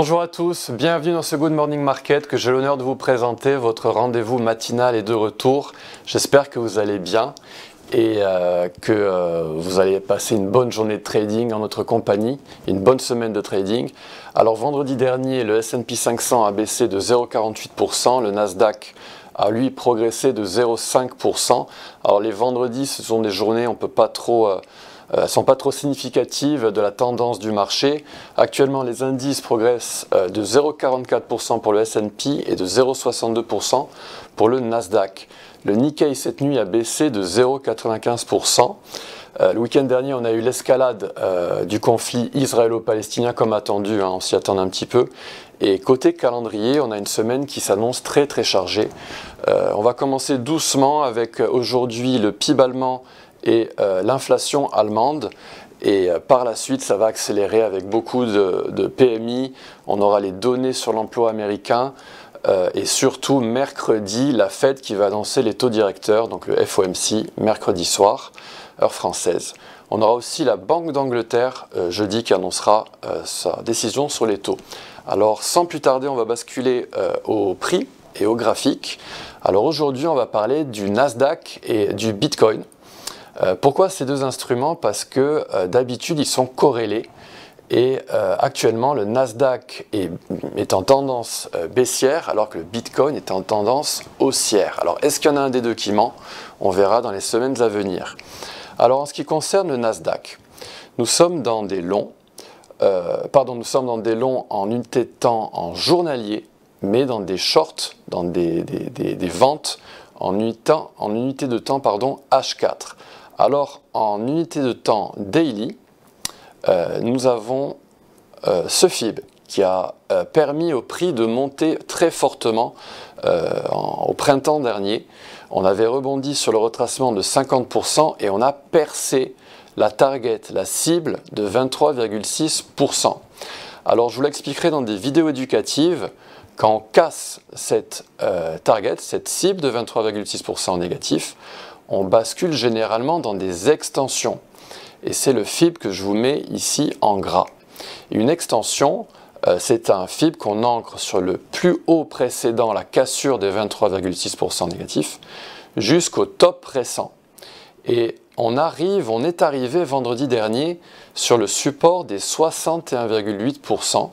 Bonjour à tous, bienvenue dans ce Good Morning Market que j'ai l'honneur de vous présenter. Votre rendez-vous matinal est de retour. J'espère que vous allez bien et que vous allez passer une bonne journée de trading en notre compagnie, une bonne semaine de trading. Alors vendredi dernier, le S&P 500 a baissé de 0,48%, le Nasdaq a lui progressé de 0,5%. Alors les vendredis, ce sont des journées, on peut pas trop... sont pas trop significatives de la tendance du marché. Actuellement, les indices progressent de 0,44% pour le S&P et de 0,62% pour le Nasdaq. Le Nikkei cette nuit a baissé de 0,95%. Le week-end dernier, on a eu l'escalade du conflit israélo-palestinien comme attendu, hein, on s'y attend un petit peu. Et côté calendrier, on a une semaine qui s'annonce très chargée. On va commencer doucement avec aujourd'hui le PIB allemand et l'inflation allemande, et par la suite ça va accélérer avec beaucoup de PMI. On aura les données sur l'emploi américain et surtout mercredi la Fed qui va annoncer les taux directeurs, donc le FOMC mercredi soir, heure française. On aura aussi la Banque d'Angleterre jeudi qui annoncera sa décision sur les taux. Alors sans plus tarder, on va basculer au prix et au graphique. Alors aujourd'hui on va parler du Nasdaq et du Bitcoin. Pourquoi ces deux instruments? Parce que d'habitude ils sont corrélés et actuellement le Nasdaq est en tendance baissière alors que le Bitcoin est en tendance haussière. Alors est-ce qu'il y en a un des deux qui ment? On verra dans les semaines à venir. Alors en ce qui concerne le Nasdaq, nous sommes dans des longs, en unité de temps en journalier, mais dans des shorts, dans des ventes en unité de temps H4. Alors, en unité de temps daily, nous avons ce FIB qui a permis au prix de monter très fortement au printemps dernier. On avait rebondi sur le retracement de 50% et on a percé la target, la cible de 23,6%. Alors, je vous l'expliquerai dans des vidéos éducatives. Quand on casse cette target, cette cible de 23,6% négatif, on bascule généralement dans des extensions. Et c'est le FIB que je vous mets ici en gras. Une extension, c'est un FIB qu'on ancre sur le plus haut précédent, la cassure des 23,6% négatifs, jusqu'au top récent. Et on est arrivé vendredi dernier sur le support des 61,8%.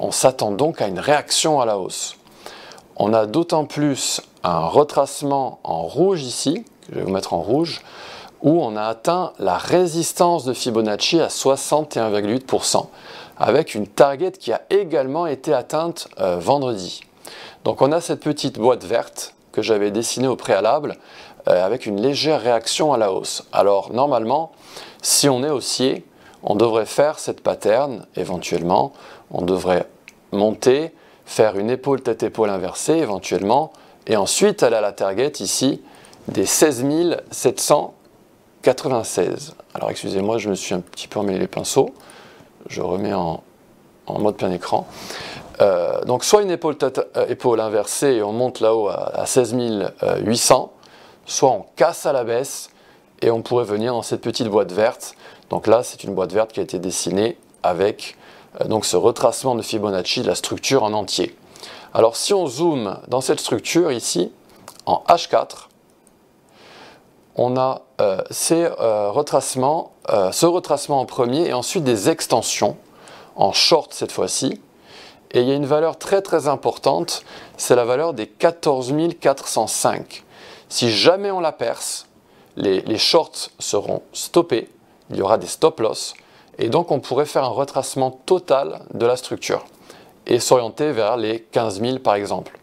On s'attend donc à une réaction à la hausse. On a d'autant plus un retracement en rouge ici, que je vais vous mettre en rouge, où on a atteint la résistance de Fibonacci à 61,8%, avec une target qui a également été atteinte vendredi. Donc on a cette petite boîte verte que j'avais dessinée au préalable, avec une légère réaction à la hausse. Alors normalement, si on est haussier, on devrait faire cette pattern, éventuellement, on devrait monter, faire une épaule tête-épaule inversée, éventuellement, et ensuite aller à la target ici des 16 796. Alors excusez-moi, je me suis un petit peu emmêlé les pinceaux, je remets en mode plein écran. Donc soit une épaule tête-épaule inversée et on monte là-haut à 16 800, soit on casse à la baisse et on pourrait venir dans cette petite boîte verte. Donc là, c'est une boîte verte qui a été dessinée avec donc ce retracement de Fibonacci de la structure en entier. Alors si on zoome dans cette structure ici, en H4, on a ce retracement en premier et ensuite des extensions en short cette fois-ci. Et il y a une valeur très importante, c'est la valeur des 14 405. Si jamais on la perce, les shorts seront stoppés, il y aura des stop loss, et donc on pourrait faire un retracement total de la structure et s'orienter vers les 15 000 par exemple.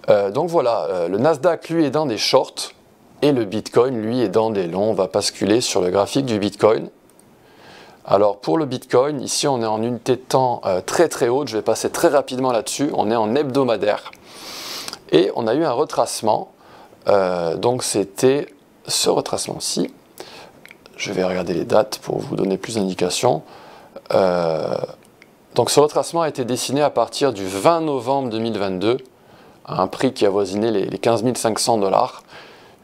Donc voilà, le Nasdaq lui est dans des shorts et le Bitcoin lui est dans des longs. On va basculer sur le graphique du Bitcoin. Alors pour le Bitcoin, ici on est en unité de temps très haute, je vais passer très rapidement là-dessus, on est en hebdomadaire et on a eu un retracement, donc c'était ce retracement-ci. Je vais regarder les dates pour vous donner plus d'indications. Donc ce retracement a été dessiné à partir du 20 novembre 2022 à un prix qui avoisinait les 15 500 $,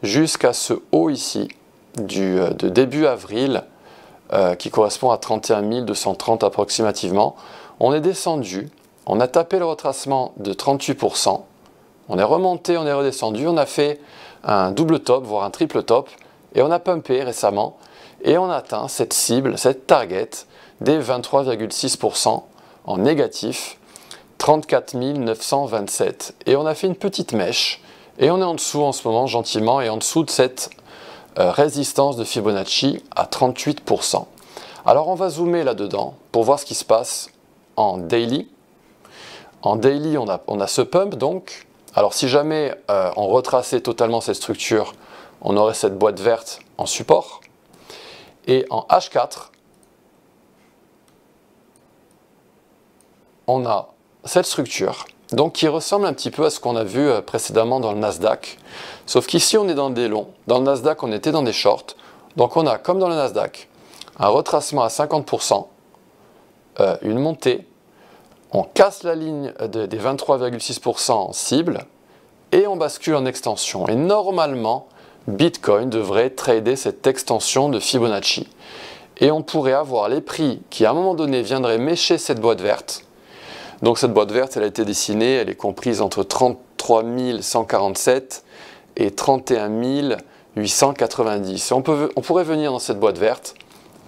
jusqu'à ce haut ici de début avril qui correspond à 31 230 approximativement. On est descendu, on a tapé le retracement de 38%, on est remonté, on est redescendu, on a fait un double top, voire un triple top, et on a pumpé récemment, et on a atteint cette cible, cette target des 23,6% en négatif, 34 927. Et on a fait une petite mèche, et on est en dessous en ce moment, gentiment, et en dessous de cette résistance de Fibonacci à 38%. Alors on va zoomer là-dedans pour voir ce qui se passe en daily. En daily, on a ce pump donc. Alors si jamais on retraçait totalement cette structure, on aurait cette boîte verte en support. Et en H4, on a cette structure donc qui ressemble un petit peu à ce qu'on a vu précédemment dans le Nasdaq. Sauf qu'ici, on est dans des longs. Dans le Nasdaq, on était dans des shorts. Donc on a, comme dans le Nasdaq, un retracement à 50%, une montée. On casse la ligne des 23,6% en cible et on bascule en extension. Et normalement, Bitcoin devrait trader cette extension de Fibonacci. Et on pourrait avoir les prix qui, à un moment donné, viendraient mécher cette boîte verte. Donc cette boîte verte, elle a été dessinée, elle est comprise entre 33 147 et 31 890. Et on pourrait venir dans cette boîte verte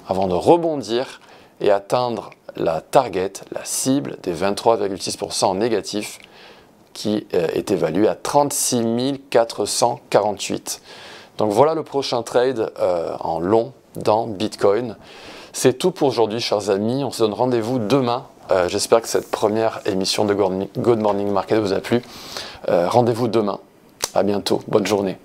avant de rebondir et atteindre la target, la cible des 23,6% en négatif qui est évaluée à 36 448. Donc voilà le prochain trade en long dans Bitcoin. C'est tout pour aujourd'hui, chers amis. On se donne rendez-vous demain. J'espère que cette première émission de Good Morning Market vous a plu. Rendez-vous demain. À bientôt. Bonne journée.